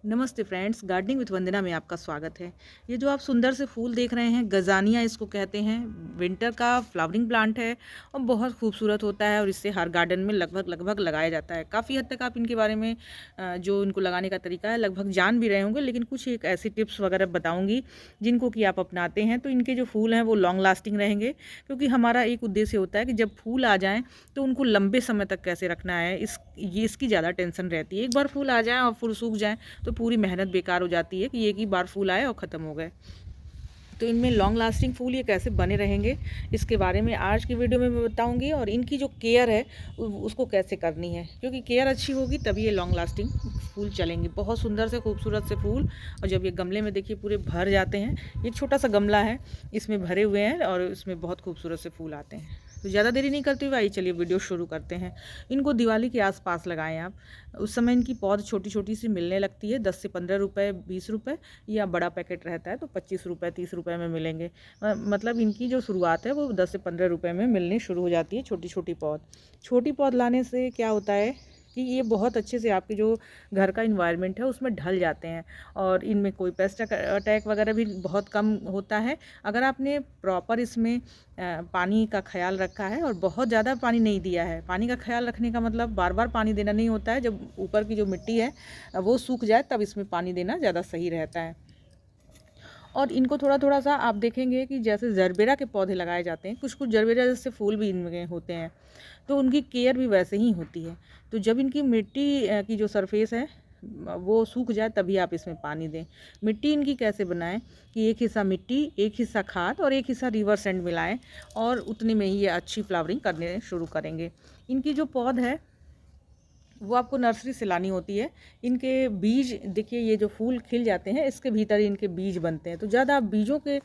नमस्ते friends, gardening with वंदना में आपका स्वागत है। ये जो आप सुंदर से फूल देख रहे हैं, गजानिया इसको कहते हैं। विंटर का फ्लावरिंग प्लांट है और बहुत खूबसूरत होता है और इससे हर गार्डन में लगभग लगाया जाता है। काफ़ी हद तक आप इनके बारे में जो इनको लगाने का तरीका है लगभग जान भी रहे होंगे, लेकिन कुछ एक ऐसी टिप्स वगैरह बताऊँगी जिनको कि आप अपनाते हैं तो इनके जो फूल हैं वो लॉन्ग लास्टिंग रहेंगे। क्योंकि हमारा एक उद्देश्य होता है कि जब फूल आ जाएँ तो उनको लंबे समय तक कैसे रखना है, इसकी ज़्यादा टेंशन रहती है। एक बार फूल आ जाएँ और फूल सूख जाएँ तो पूरी मेहनत बेकार हो जाती है कि एक ही बार फूल आए और ख़त्म हो गए। तो इनमें लॉन्ग लास्टिंग फूल ये कैसे बने रहेंगे, इसके बारे में आज की वीडियो में मैं बताऊंगी। और इनकी जो केयर है उसको कैसे करनी है, क्योंकि केयर अच्छी होगी तभी ये लॉन्ग लास्टिंग फूल चलेंगे। बहुत सुंदर से खूबसूरत से फूल, और जब ये गमले में देखिए पूरे भर जाते हैं। ये छोटा सा गमला है, इसमें भरे हुए हैं और इसमें बहुत खूबसूरत से फूल आते हैं। तो ज़्यादा देरी नहीं करते हुए आइए चलिए वीडियो शुरू करते हैं। इनको दिवाली के आसपास लगाएं आप। उस समय इनकी पौध छोटी छोटी सी मिलने लगती है, 10 से 15 रुपये, 20 रुपये, या बड़ा पैकेट रहता है तो 25 रुपये, 30 रुपये में मिलेंगे। मतलब इनकी जो शुरुआत है वो 10 से 15 रुपये में मिलनी शुरू हो जाती है। छोटी छोटी पौध, छोटी पौध लाने से क्या होता है कि ये बहुत अच्छे से आपके जो घर का इन्वायरमेंट है उसमें ढल जाते हैं और इनमें कोई पेस्ट अटैक वगैरह भी बहुत कम होता है अगर आपने प्रॉपर इसमें पानी का ख्याल रखा है और बहुत ज़्यादा पानी नहीं दिया है। पानी का ख्याल रखने का मतलब बार बार पानी देना नहीं होता है। जब ऊपर की जो मिट्टी है वो सूख जाए तब इसमें पानी देना ज़्यादा सही रहता है। और इनको थोड़ा थोड़ा सा आप देखेंगे कि जैसे जरबेरा के पौधे लगाए जाते हैं, कुछ कुछ जरबेरा जैसे फूल भी इनमें होते हैं, तो उनकी केयर भी वैसे ही होती है। तो जब इनकी मिट्टी की जो सरफेस है वो सूख जाए तभी आप इसमें पानी दें। मिट्टी इनकी कैसे बनाएं कि एक हिस्सा मिट्टी, एक हिस्सा खाद और एक हिस्सा रिवर सैंड मिलाएं, और उतने में ही ये अच्छी फ्लावरिंग करने शुरू करेंगे। इनकी जो पौध है वो आपको नर्सरी से लानी होती है। इनके बीज देखिए, ये जो फूल खिल जाते हैं इसके भीतर ही इनके बीज बनते हैं। तो ज़्यादा आप बीजों के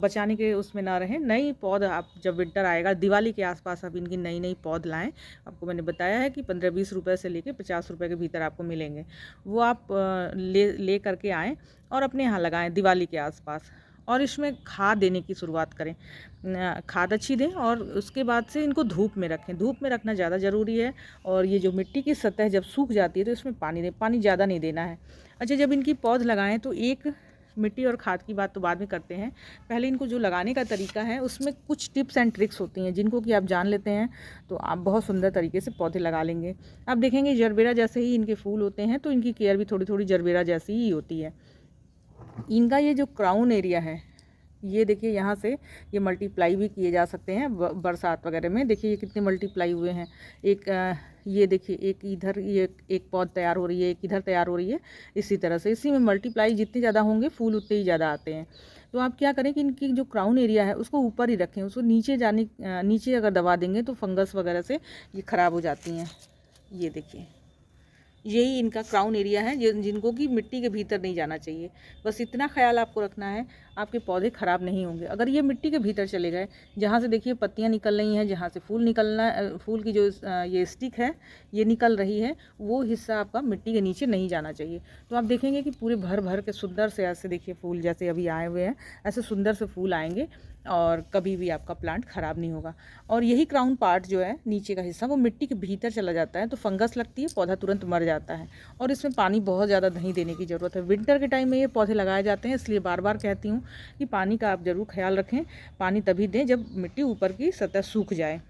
बचाने के उसमें ना रहें। नई पौध आप जब विंटर आएगा, दिवाली के आसपास आप इनकी नई नई पौध लाएं। आपको मैंने बताया है कि 15-20 रुपये से लेकर 50 रुपये के भीतर आपको मिलेंगे। वो आप ले करके आएँ और अपने यहाँ लगाएं दिवाली के आसपास। और इसमें खाद देने की शुरुआत करें। खाद अच्छी दें और उसके बाद से इनको धूप में रखें। धूप में रखना ज़्यादा ज़रूरी है। और ये जो मिट्टी की सतह जब सूख जाती है तो इसमें पानी दें। पानी ज़्यादा नहीं देना है। अच्छा, जब इनकी पौध लगाएं तो एक मिट्टी और खाद की बात तो बाद में करते हैं। पहले इनको जो लगाने का तरीका है उसमें कुछ टिप्स एंड ट्रिक्स होती हैं जिनको कि आप जान लेते हैं तो आप बहुत सुंदर तरीके से पौधे लगा लेंगे। आप देखेंगे जरबेरा जैसे ही इनके फूल होते हैं तो इनकी केयर भी थोड़ी थोड़ी जरबेरा जैसी ही होती है। इनका ये जो क्राउन एरिया है, ये देखिए यहाँ से ये मल्टीप्लाई भी किए जा सकते हैं बरसात वगैरह में। देखिए ये कितने मल्टीप्लाई हुए हैं। एक ये देखिए, एक इधर ये एक पौध तैयार हो रही है, एक इधर तैयार हो रही है। इसी तरह से इसी में मल्टीप्लाई जितने ज़्यादा होंगे फूल उतने ही ज़्यादा आते हैं। तो आप क्या करें कि इनकी जो क्राउन एरिया है उसको ऊपर ही रखें। उसको नीचे अगर दबा देंगे तो फंगस वगैरह से ये ख़राब हो जाती हैं। ये देखिए, यही इनका क्राउन एरिया है जिनको कि मिट्टी के भीतर नहीं जाना चाहिए। बस इतना ख्याल आपको रखना है, आपके पौधे ख़राब नहीं होंगे। अगर ये मिट्टी के भीतर चले गए, जहाँ से देखिए पत्तियाँ निकल रही हैं, जहाँ से फूल निकलना, फूल की जो ये स्टिक है ये निकल रही है, वो हिस्सा आपका मिट्टी के नीचे नहीं जाना चाहिए। तो आप देखेंगे कि पूरे भर भर के सुंदर से ऐसे देखिए फूल जैसे अभी आए हुए हैं, ऐसे सुंदर से फूल आएंगे और कभी भी आपका प्लांट ख़राब नहीं होगा। और यही क्राउन पार्ट जो है नीचे का हिस्सा वो मिट्टी के भीतर चला जाता है तो फंगस लगती है, पौधा तुरंत मर जाता है। और इसमें पानी बहुत ज़्यादा नहीं देने की ज़रूरत है। विंटर के टाइम में ये पौधे लगाए जाते हैं, इसलिए बार बार कहती हूँ कि पानी का आप ज़रूर ख्याल रखें। पानी तभी दें जब मिट्टी ऊपर की सतह सूख जाए।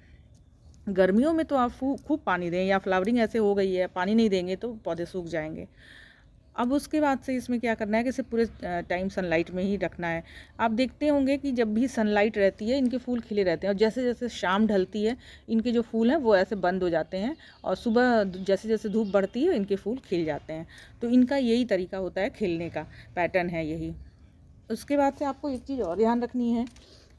गर्मियों में तो आप खूब पानी दें, या फ्लावरिंग ऐसे हो गई है पानी नहीं देंगे तो पौधे सूख जाएंगे। अब उसके बाद से इसमें क्या करना है कि इसे पूरे टाइम सनलाइट में ही रखना है। आप देखते होंगे कि जब भी सनलाइट रहती है इनके फूल खिले रहते हैं, और जैसे जैसे शाम ढलती है इनके जो फूल हैं वो ऐसे बंद हो जाते हैं, और सुबह जैसे जैसे धूप बढ़ती है इनके फूल खिल जाते हैं। तो इनका यही तरीका होता है, खिलने का पैटर्न है यही। उसके बाद से आपको एक चीज़ और ध्यान रखनी है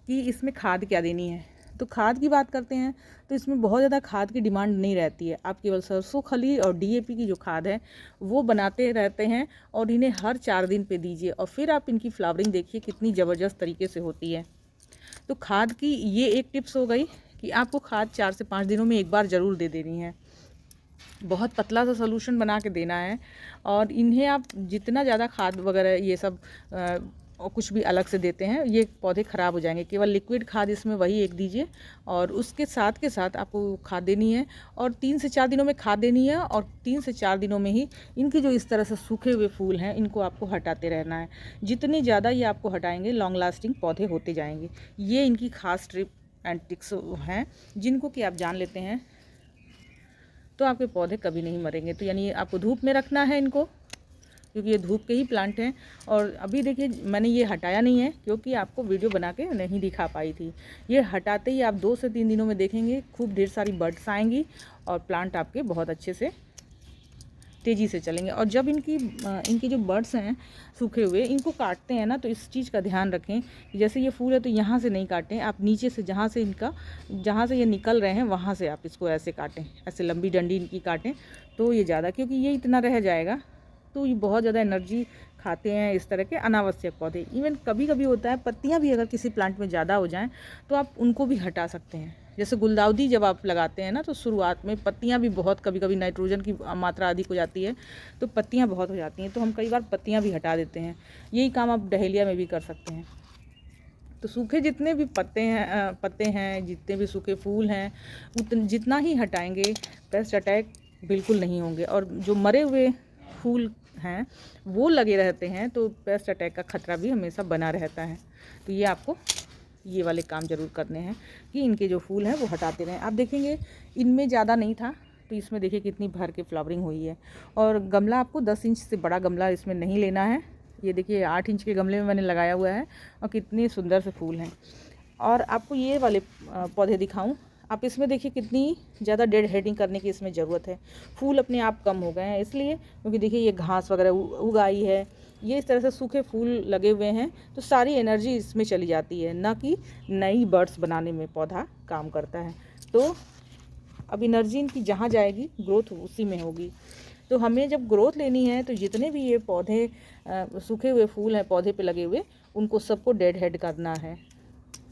कि इसमें खाद क्या देनी है। तो खाद की बात करते हैं तो इसमें बहुत ज़्यादा खाद की डिमांड नहीं रहती है। आप केवल सरसों खली और डीएपी की जो खाद है वो बनाते रहते हैं और इन्हें हर 4 दिन पे दीजिए, और फिर आप इनकी फ्लावरिंग देखिए कितनी ज़बरदस्त तरीके से होती है। तो खाद की ये एक टिप्स हो गई कि आपको खाद 4 से 5 दिनों में एक बार ज़रूर दे देनी है। बहुत पतला सा सोल्यूशन बना के देना है। और इन्हें आप जितना ज़्यादा खाद वगैरह ये सब और कुछ भी अलग से देते हैं, ये पौधे ख़राब हो जाएंगे। केवल लिक्विड खाद इसमें वही एक दीजिए, और उसके साथ के साथ आपको खाद देनी है, और 3 से 4 दिनों में खाद देनी है, और 3 से 4 दिनों में ही इनके जो इस तरह से सूखे हुए फूल हैं इनको आपको हटाते रहना है। जितनी ज़्यादा ये आपको हटाएंगे लॉन्ग लास्टिंग पौधे होते जाएंगे। ये इनकी खास ट्रिप एंड ट्रिक्स हैं जिनको कि आप जान लेते हैं तो आपके पौधे कभी नहीं मरेंगे। तो यानी आपको धूप में रखना है इनको, क्योंकि ये धूप के ही प्लांट हैं। और अभी देखिए मैंने ये हटाया नहीं है क्योंकि आपको वीडियो बना के नहीं दिखा पाई थी। ये हटाते ही आप 2 से 3 दिनों में देखेंगे खूब ढेर सारी बड्स आएंगी और प्लांट आपके बहुत अच्छे से तेज़ी से चलेंगे। और जब इनकी जो बड्स हैं सूखे हुए, इनको काटते हैं ना, तो इस चीज़ का ध्यान रखें कि जैसे ये फूल है तो यहाँ से नहीं काटें, आप नीचे से जहाँ से ये निकल रहे हैं वहाँ से आप इसको ऐसे काटें, ऐसे लंबी डंडी इनकी काटें तो ये ज़्यादा, क्योंकि ये इतना रह जाएगा तो ये बहुत ज़्यादा एनर्जी खाते हैं इस तरह के अनावश्यक पौधे। इवन कभी कभी होता है पत्तियाँ भी अगर किसी प्लांट में ज़्यादा हो जाएँ तो आप उनको भी हटा सकते हैं। जैसे गुलदाउदी जब आप लगाते हैं ना तो शुरुआत में पत्तियाँ भी बहुत, कभी कभी नाइट्रोजन की मात्रा अधिक हो जाती है तो पत्तियाँ बहुत हो जाती हैं, तो हम कई बार पत्तियाँ भी हटा देते हैं। यही काम आप डहेलिया में भी कर सकते हैं। तो सूखे जितने भी पत्ते हैं, जितने भी सूखे फूल हैं, जितना ही हटाएंगे पेस्ट अटैक बिल्कुल नहीं होंगे। और जो मरे हुए फूल हैं वो लगे रहते हैं तो पेस्ट अटैक का खतरा भी हमेशा बना रहता है। तो ये आपको ये वाले काम ज़रूर करने हैं कि इनके जो फूल हैं वो हटाते रहें। आप देखेंगे इनमें ज़्यादा नहीं था तो इसमें देखिए कितनी भर के फ्लावरिंग हुई है। और गमला आपको 10 इंच से बड़ा गमला इसमें नहीं लेना है। ये देखिए 8 इंच के गमले में मैंने लगाया हुआ है और कितने सुंदर से फूल हैं। और आपको ये वाले पौधे दिखाऊं, आप इसमें देखिए कितनी ज़्यादा डेड हेडिंग करने की इसमें ज़रूरत है। फूल अपने आप कम हो गए हैं इसलिए क्योंकि देखिए ये घास वगैरह उगाई है, ये इस तरह से सूखे फूल लगे हुए हैं तो सारी एनर्जी इसमें चली जाती है, ना कि नई बर्ड्स बनाने में पौधा काम करता है। तो अब एनर्जी इनकी जहाँ जाएगी ग्रोथ उसी में होगी। तो हमें जब ग्रोथ लेनी है तो जितने भी ये पौधे सूखे हुए फूल हैं पौधे पे लगे हुए, उनको सबको डेड हेड करना है।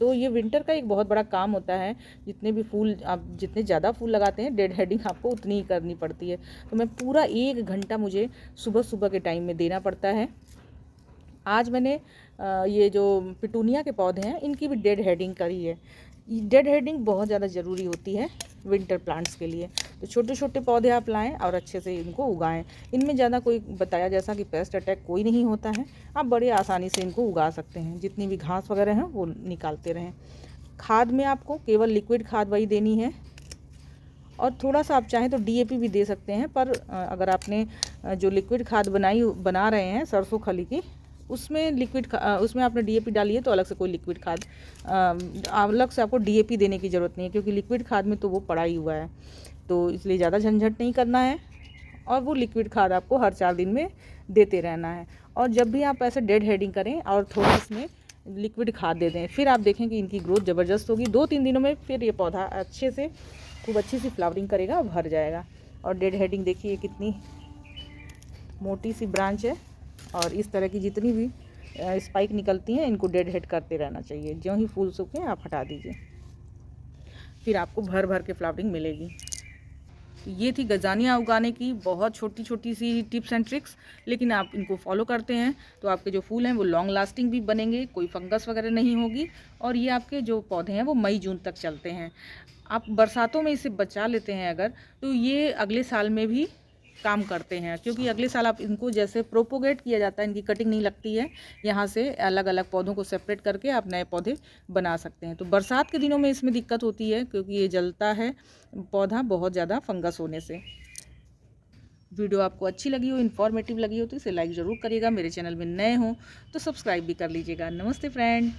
तो ये विंटर का एक बहुत बड़ा काम होता है। जितने भी फूल आप जितने ज़्यादा फूल लगाते हैं डेड हेडिंग आपको उतनी ही करनी पड़ती है। तो मैं पूरा 1 घंटा मुझे सुबह सुबह के टाइम में देना पड़ता है। आज मैंने ये जो पिटूनिया के पौधे हैं इनकी भी डेड हेडिंग करी है। डेड हेडिंग बहुत ज़्यादा ज़रूरी होती है विंटर प्लांट्स के लिए। तो छोटे छोटे पौधे आप लाएं और अच्छे से इनको उगाएं। इनमें ज़्यादा कोई बताया जैसा कि पेस्ट अटैक कोई नहीं होता है, आप बड़े आसानी से इनको उगा सकते हैं। जितनी भी घास वगैरह हैं वो निकालते रहें। खाद में आपको केवल लिक्विड खाद वही देनी है, और थोड़ा सा आप चाहें तो डीएपी भी दे सकते हैं। पर अगर आपने जो लिक्विड खाद बना रहे हैं सरसों खली की, उसमें आपने डीएपी डाली है तो अलग से कोई लिक्विड खाद अलग से आपको डीएपी देने की ज़रूरत नहीं है, क्योंकि लिक्विड खाद में तो वो पड़ा ही हुआ है। तो इसलिए ज़्यादा झंझट नहीं करना है, और वो लिक्विड खाद आपको हर 4 दिन में देते रहना है। और जब भी आप ऐसे डेड हेडिंग करें और थोड़ा इसमें लिक्विड खाद दे दें, फिर आप देखें कि इनकी ग्रोथ ज़बरदस्त होगी। 2-3 दिनों में फिर ये पौधा अच्छे से खूब अच्छी सी फ्लावरिंग करेगा और भर जाएगा। और डेड हेडिंग देखिए कितनी मोटी सी ब्रांच है, और इस तरह की जितनी भी स्पाइक निकलती हैं इनको डेड हेड करते रहना चाहिए। ज्यों ही फूल सूखे आप हटा दीजिए, फिर आपको भर भर के फ्लावरिंग मिलेगी। ये थी गजानिया उगाने की बहुत छोटी छोटी सी टिप्स एंड ट्रिक्स, लेकिन आप इनको फॉलो करते हैं तो आपके जो फूल हैं वो लॉन्ग लास्टिंग भी बनेंगे, कोई फंगस वगैरह नहीं होगी, और ये आपके जो पौधे हैं वो मई जून तक चलते हैं। आप बरसातों में इसे बचा लेते हैं अगर, तो ये अगले साल में भी काम करते हैं, क्योंकि अगले साल आप इनको जैसे प्रोपोगेट किया जाता है, इनकी कटिंग नहीं लगती है, यहाँ से अलग अलग पौधों को सेपरेट करके आप नए पौधे बना सकते हैं। तो बरसात के दिनों में इसमें दिक्कत होती है क्योंकि ये जलता है पौधा बहुत ज़्यादा फंगस होने से। वीडियो आपको अच्छी लगी हो, इन्फॉर्मेटिव लगी हो तो इसे लाइक ज़रूर करिएगा। मेरे चैनल में नए हो तो सब्सक्राइब भी कर लीजिएगा। नमस्ते फ्रेंड।